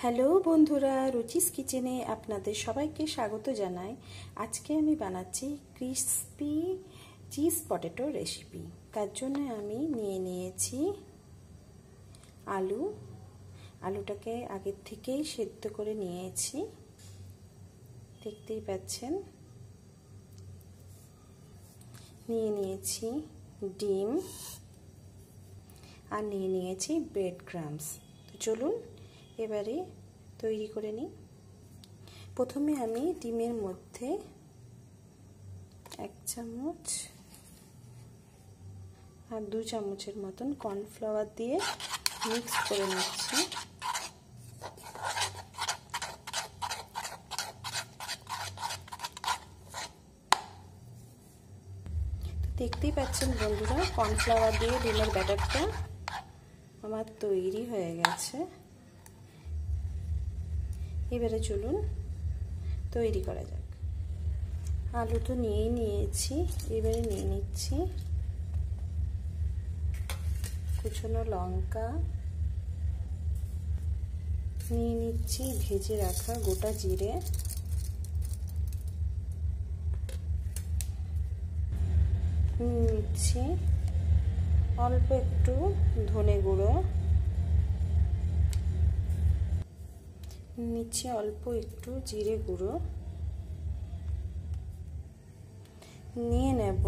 Hello বন্ধুরা, রুচিস কিচেনে আপনাদের সবাইকে স্বাগত জানাই। আজকে আমি বানাচ্ছি ক্রিসপি চিজ পটেটো রেসিপি। তার জন্য আমি নিয়ে নিয়েছি আলুটাকে আগের থেকেই সেদ্ধ করে নিয়েছি, দেখতেই পাচ্ছেন। নিয়ে নিয়েছি ডিম আর নিয়ে নিয়েছি ব্রেড ক্রাম্বস। তো চলুন এবারে তৈরি করে নিই। প্রথমে আমি ডিমের মধ্যে 1 চামচ আর 2 চামচের মতন কর্নফ্লাওয়ার দিয়ে মিক্স করে নিচ্ছি। তো দেখতেই পাচ্ছেন বন্ধুরা, কর্নফ্লাওয়ার দিয়ে ডিমের ব্যাটারটা আমার তৈরি হয়ে গেছে। এবারে চলুন তৈরি করা যাক। আলু তো নিয়েই নিয়েছি, এবারে নিয়ে নিচ্ছি কুচনো লঙ্কা, নিয়ে নিচ্ছি ভেজে রাখা গোটা জিরে, নিয়ে নিচ্ছি অল্প একটু ধনে গুঁড়ো, নিচ্ছি অল্প একটু জিরে গুঁড়ো, নিয়ে নেব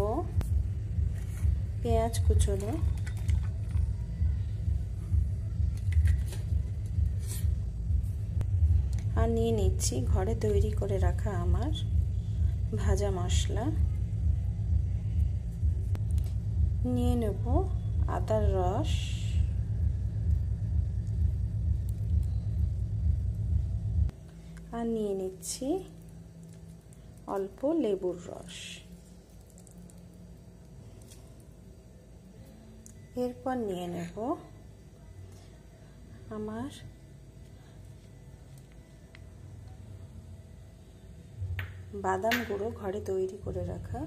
পেঁয়াজ কুচনো, আর নিয়ে নিচ্ছি ঘরে তৈরি করে রাখা আমার ভাজা মশলা। নিয়ে নেব আদার রস, আর নিয়ে নিচ্ছি অল্প লেবুর রস। এরপর নিয়ে নেব আমার বাদাম গুঁড়ো, ঘরে তৈরি করে রাখা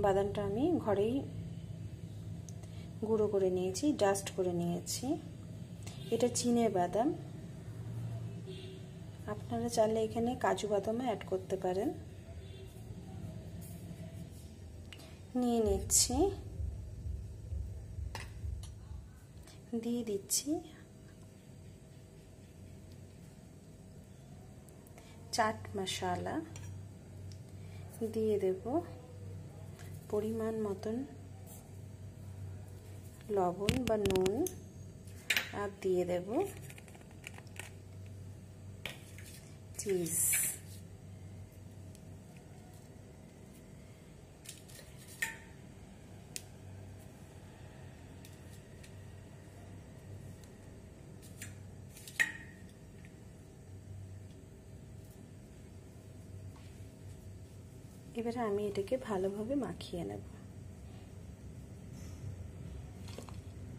বাদামটা আমি ঘরেই গুঁড়ো করে নিয়েছি, ডাস্ট করে নিয়েছি। এটা চিনে বাদাম, আপনারা চাইলে এখানে কাজু বাদামও অ্যাড করতে পারেন। নিয়ে নিচ্ছি, দিয়ে দিচ্ছি চাট মশলা, দিয়ে দেব পরিমাণ মতন লবণ বা নুন, আর দিয়ে দেব চিজ। এবারে আমি এটাকে ভালোভাবে মাখিয়ে নেব।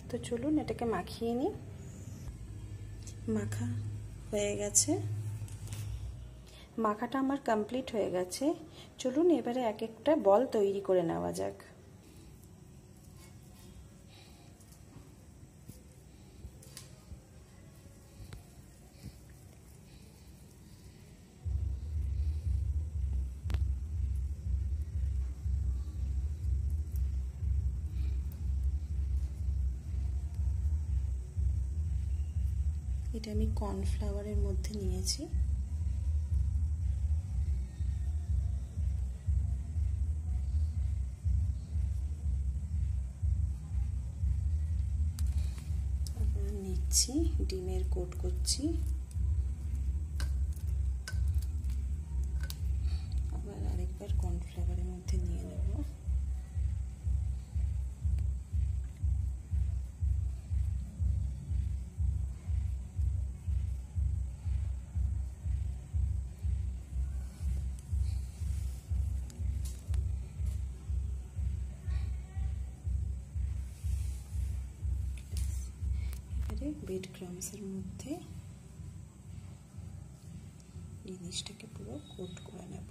তো চলুন এটাকে মাখিয়ে নিই। মাখা হয়ে গেছে, মাখাটা আমার কমপ্লিট হয়ে গেছে। চলুন এবারে এক একটা বল তৈরি করে নেওয়া যাক। এটা আমি কর্নফ্লাওয়ারের মধ্যে নিয়েছি। আবার নিচ্ছি, ডিমের কোট করছি, আবার আরেকবার কর্নফ্লাওয়ারের মধ্যে নিয়ে নেব। ব্রেড ক্রাম্বসের মধ্যে জিনিসটাকে পুরো কোট করে নেব।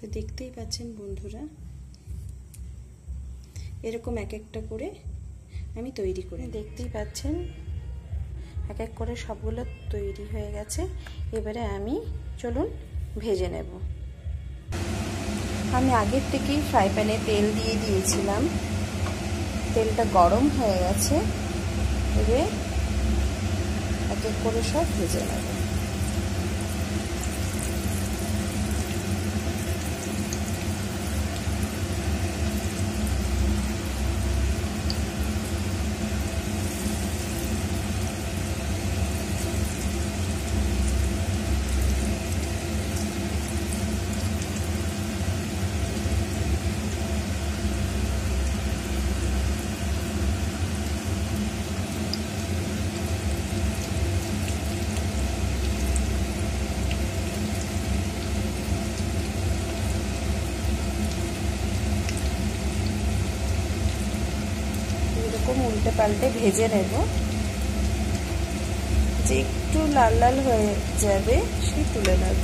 তো দেখতেই পাচ্ছেন বন্ধুরা, এরকম এক একটা করে আমি তৈরি করে, দেখতেই পাচ্ছেন এক এক করে সবগুলো তৈরি হয়ে গেছে। এবারে আমি চলুন ভেজে নেব। আমি আগের থেকেই ফ্রাই প্যানে তেল দিয়ে দিয়েছিলাম, তেলটা গরম হয়ে গেছে। এবারে এক এক করে সব ভেজে নেব। এরকম উল্টে পাল্টে ভেজে নেব, যে একটু লাল লাল হয়ে যাবে সেই তুলে নেব।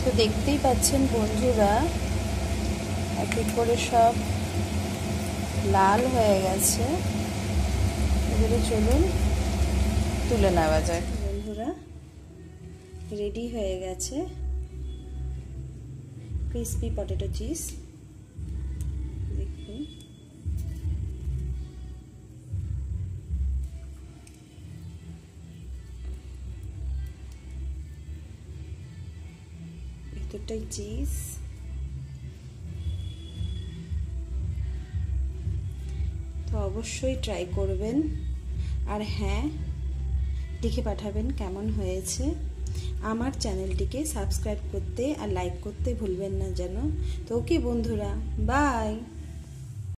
তো দেখতেই পাচ্ছেন বন্ধুরা, এক এক করে সব লাল হয়ে গেছে। এবারে চলুন তুলে নেওয়া যাক। বন্ধুরা, রেডি হয়ে গেছে ক্রিসপি পটেটো চিজ। দেখুন, ভেতরটাই চিজ। তো অবশ্যই ট্রাই করবেন, আর হ্যাঁ, লিখে পাঠাবেন কেমন হয়েছে। আমার চ্যানেলটিকে সাবস্ক্রাইব করতে আর লাইক করতে ভুলবেন না যেন। তো ওকে বন্ধুরা, বাই।